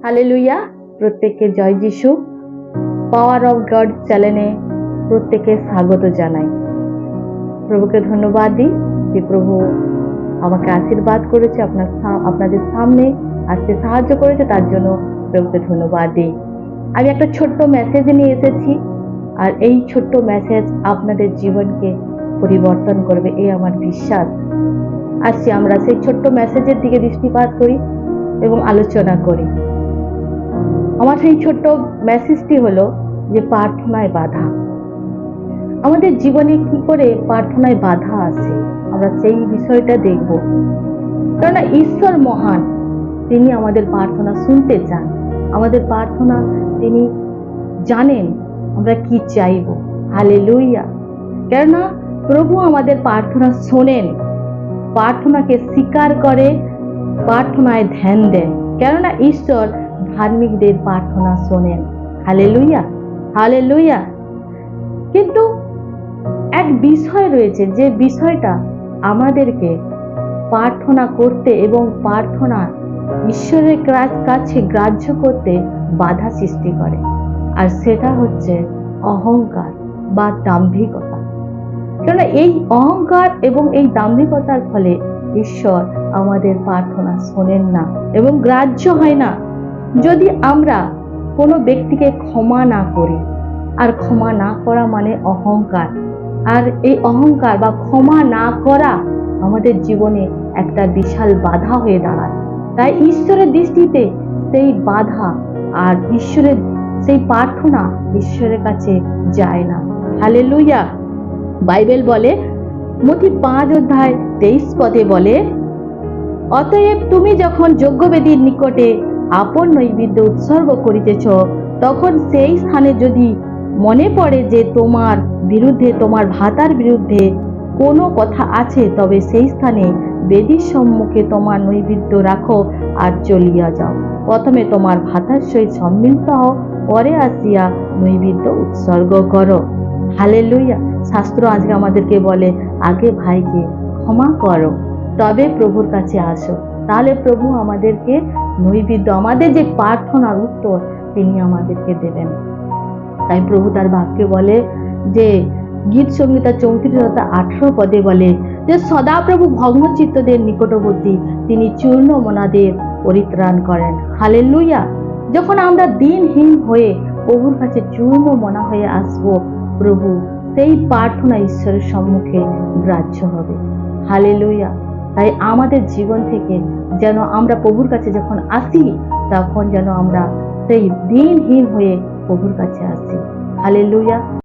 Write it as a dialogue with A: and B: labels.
A: Hallelujah. প্রত্যেককে জয় যিশু। Power of god চ্যানেলে প্রত্যেককে স্বাগত জানাই। প্রভুকে ধন্যবাদ দিই যে প্রভু আমাকে আশীর্বাদ করেছে, আপনাদের সামনে আসতে সাহায্য করেছে, তার জন্য প্রভুকে ধন্যবাদ দিই। আমি একটা ছোট্ট মেসেজ নিয়ে এসেছি, আর এই ছোট্ট মেসেজ আপনাদের জীবনকে পরিবর্তন করবে, এই আমার বিশ্বাস। আসছি আমরা সেই ছোট্ট মেসেজের দিকে দৃষ্টিপাত করি এবং আলোচনা করি। আমার সেই ছোট্ট মেসেজটি হলো যে প্রার্থনায় বাধা। আমাদের জীবনে কি করে প্রার্থনায় বাধা আসে, আমরা সেই বিষয়টা দেখব। কেননা ঈশ্বর মহান, তিনি আমাদের প্রার্থনা শুনতে চান, আমাদের প্রার্থনা তিনি জানেন আমরা কি চাইব। হালেলুয়া। কেননা প্রভু আমাদের প্রার্থনা শোনেন, প্রার্থনাকে স্বীকার করে, প্রার্থনায় ধ্যান দেন। কেননা ঈশ্বর ধার্মিকদের প্রার্থনা শোনেন। Hallelujah, hallelujah. কিন্তু এক বিষয় রয়েছে, যে বিষয়টা আমাদেরকে প্রার্থনা করতে এবং প্রার্থনা ঈশ্বরের কাছে গ্রাহ্য করতে বাধা সৃষ্টি করে, আর সেটা হচ্ছে অহংকার বা দাম্ভিকতা। কেননা এই অহংকার এবং এই দাম্ভিকতার ফলে ঈশ্বর আমাদের প্রার্থনা শোনেন না এবং গ্রাহ্য হয় না। যদি আমরা কোনো ব্যক্তিকে ক্ষমা না করি, আর ক্ষমা না করা মানে অহংকার, আর এই অহংকার বা ক্ষমা না করা আমাদের জীবনে একটা বিশাল বাধা হয়ে দাঁড়ায়। তাই ঈশ্বরের দৃষ্টিতে সেই বাধা আর ঈশ্বরের সেই প্রার্থনা ঈশ্বরের কাছে যায় না। হালেলুয়া। বাইবেল বলে, মথি 5:23 বলে, অতএব তুমি যখন যজ্ঞবেদীর নিকটে আপন নৈবেদ্য উৎসর্গ করিতেছ, তখন সেই স্থানে যদি মনে পড়ে যে তোমার বিরুদ্ধে, তোমার ভ্রাতার বিরুদ্ধে কোনো কথা আছে, তবে সেই স্থানে বেদীর সম্মুখে তোমার নৈবেদ্য রাখো আর চলিয়া যাও। প্রথমে তোমার ভ্রাতার সহিত সম্মিলিত হও, পরে আসিয়া নৈবেদ্য উৎসর্গ করো। হালেলুয়া। শাস্ত্র আজকে আমাদেরকে বলে, আগে ভাইকে ক্ষমা করো, তবে প্রভুর কাছে আসো। তাহলে প্রভু আমাদেরকে নৈবেদ্য, আমাদের যে প্রার্থনার উত্তর তিনি আমাদেরকে দেবেন। তাই প্রভু তার বাক্যে বলে যে, গীত সংহিতা 34:18 বলে যে, সদাপ্রভু ভগ্নচিত্তদের নিকটবর্তী, তিনি চূর্ণ মনাদের পরিত্রাণ করেন। হালেলুয়া। যখন আমরা দিনহীন হয়ে প্রভুর কাছে চূর্ণ মনা হয়ে আসবো, প্রভু সেই প্রার্থনা ঈশ্বরের সম্মুখে গ্রাহ্য হবে। হালেলুয়া। তাই আমাদের জীবন থেকে যেন আমরা প্রভুর কাছে যখন আসি, তখন যেন আমরা সেই দিনহীন হয়ে প্রভুর কাছে আসি। হালেলুয়া।